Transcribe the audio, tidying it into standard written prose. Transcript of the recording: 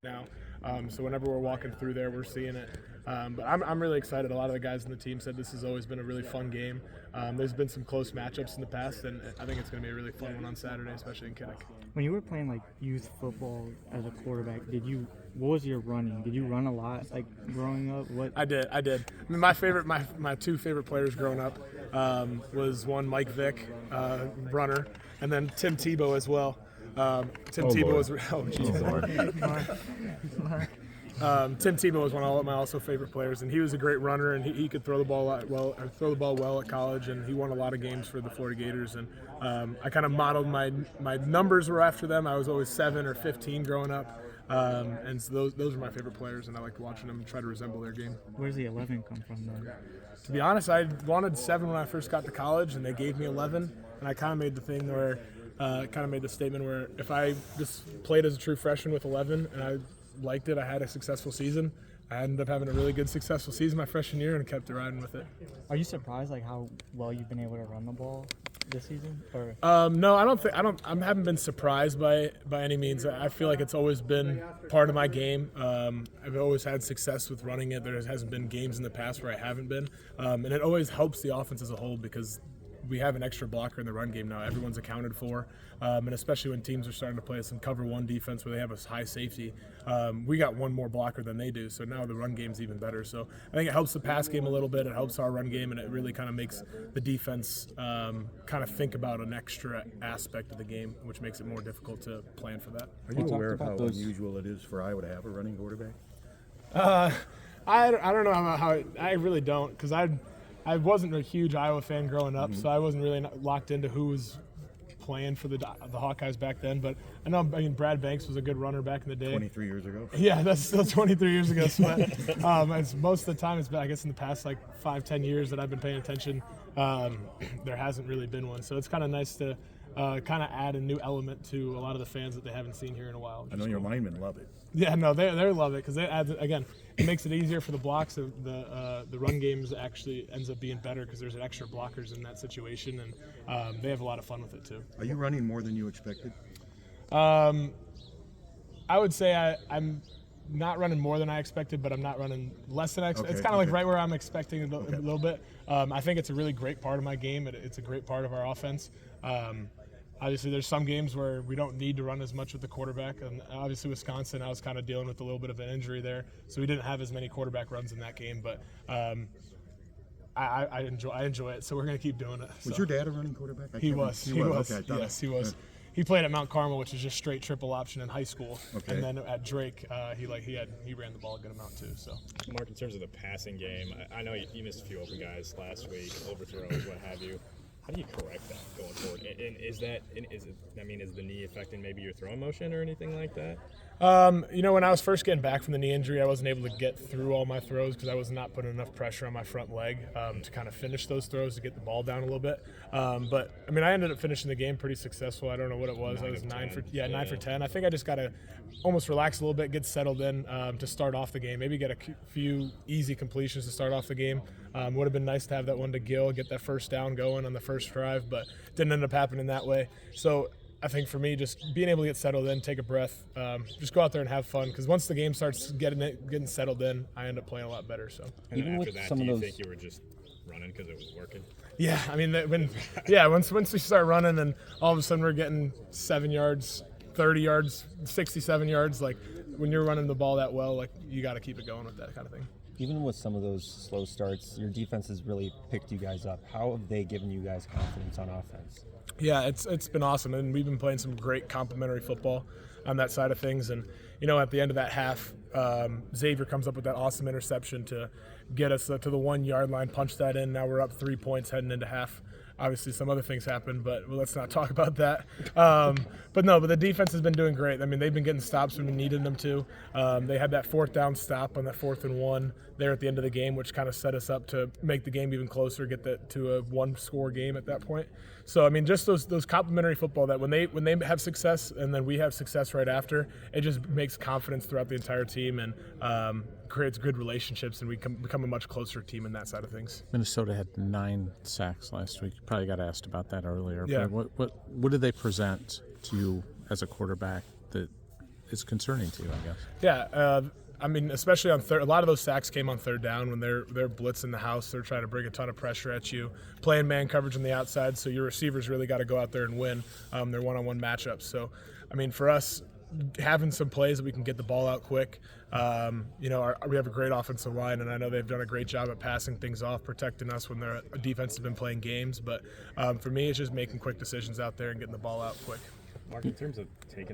now. So whenever we're walking through there, we're seeing it. But I'm really excited. A lot of the guys in the team said this has always been a really fun game. There's been some close matchups in the past, and I think it's going to be a really fun one on Saturday, especially in Kinnick. When you were playing like youth football as a quarterback, what was your running? Did you run a lot like growing up? I did. I mean, my two favorite players growing up was one Mike Vick, runner, and then Tim Tebow as well. Tim Tebow was one of my also favorite players, and he was a great runner, and he could throw the ball well at college, and he won a lot of games for the Florida Gators. And I kind of modeled my numbers were after them. I was always 7 or 15 growing up, and so those are my favorite players, and I liked watching them try to resemble their game. Where's the 11 come from then? To be honest, I wanted 7 when I first got to college, and they gave me 11, and I kind of made the thing where. Made the statement where if I just played as a true freshman with 11 and I liked it, I had a successful season. I ended up having a really good successful season my freshman year and kept riding with it. Are you surprised like how well you've been able to run the ball this season? Or no, I haven't been surprised by any means. I feel like it's always been part of my game. I've always had success with running it. There hasn't been games in the past where I haven't been, and it always helps the offense as a whole because we have an extra blocker in the run game now. Everyone's accounted for, and especially when teams are starting to play some cover one defense where they have a high safety, we got one more blocker than they do. So now the run game's even better. So I think it helps the pass game a little bit. It helps our run game, and it really kind of makes the defense kind of think about an extra aspect of the game, which makes it more difficult to plan for that. Are you aware of how unusual it is for Iowa to have a running quarterback? I don't know how I really don't, because I wasn't a huge Iowa fan growing up, so I wasn't really locked into who was playing for the Hawkeyes back then. But I mean, Brad Banks was a good runner back in the day. 23 years ago. Yeah, that's still 23 years ago. So it's, most of the time, it's been, I guess, in the past like 5-10 years that I've been paying attention. There hasn't really been one, so it's kind of nice to kind of add a new element to a lot of the fans that they haven't seen here in a while. I know your linemen love it. Yeah, no, they love it because it adds, again, it makes it easier for the blocks. The run games actually ends up being better because there's extra blockers in that situation, and they have a lot of fun with it too. Are you running more than you expected? I would say I'm not running more than I expected, but I'm not running less than I expected. It's kind of like right where I'm expecting a little bit. I think it's a really great part of my game. It's a great part of our offense. Obviously, there's some games where we don't need to run as much with the quarterback, and obviously Wisconsin, I was kind of dealing with a little bit of an injury there, so we didn't have as many quarterback runs in that game. But I enjoy it, so we're going to keep doing it. Was your dad a running quarterback? He was. Okay, yes, he was. He played at Mount Carmel, which is just straight triple option in high school, and then at Drake, he ran the ball a good amount too. So, Mark, in terms of the passing game, I know you missed a few open guys last week, overthrows, what have you. How do you correct that going forward? And is the knee affecting maybe your throwing motion or anything like that? When I was first getting back from the knee injury, I wasn't able to get through all my throws because I was not putting enough pressure on my front leg to kind of finish those throws to get the ball down a little bit. But I mean, I ended up finishing the game pretty successful. I don't know what it was. I was 9 for 10. I think I just got to almost relax a little bit, get settled in to start off the game. Maybe get a few easy completions to start off the game. Would have been nice to have that one to Gill, get that first down going on the first drive, but didn't end up happening that way. So I think for me, just being able to get settled in, take a breath, just go out there and have fun. Because once the game starts getting settled in, I end up playing a lot better. So even after that, do you think you were just running because it was working? Yeah, I mean, once we start running, and all of a sudden we're getting 7 yards, 30 yards, 67 yards. Like when you're running the ball that well, like you got to keep it going with that kind of thing. Even with some of those slow starts, your defense has really picked you guys up. How have they given you guys confidence on offense? Yeah, it's been awesome, and we've been playing some great complementary football on that side of things. And at the end of that half, Xavier comes up with that awesome interception to get us to the 1 yard line, punch that in. Now we're up 3 points heading into half. Obviously, some other things happened, but let's not talk about that. But the defense has been doing great. I mean, they've been getting stops when we needed them to. They had that 4th down stop on that 4th and 1 there at the end of the game, which kind of set us up to make the game even closer, get that to a 1-score game at that point. So, I mean, just those complementary football that when they have success and then we have success right after, it just makes confidence throughout the entire team and creates good relationships, and we become a much closer team in that side of things. Minnesota had 9 sacks last week. You probably got asked about that earlier. Yeah. But what did they present to you as a quarterback that is concerning to you, I guess. Yeah, I mean, especially on third. A lot of those sacks came on third down when they're blitzing the house. They're trying to bring a ton of pressure at you, playing man coverage on the outside. So your receivers really got to go out there and win their one-on-one matchups. So, I mean, for us, having some plays that we can get the ball out quick. We have a great offensive line, and I know they've done a great job at passing things off, protecting us when their defense has been playing games. But for me, it's just making quick decisions out there and getting the ball out quick. Mark, in terms of taking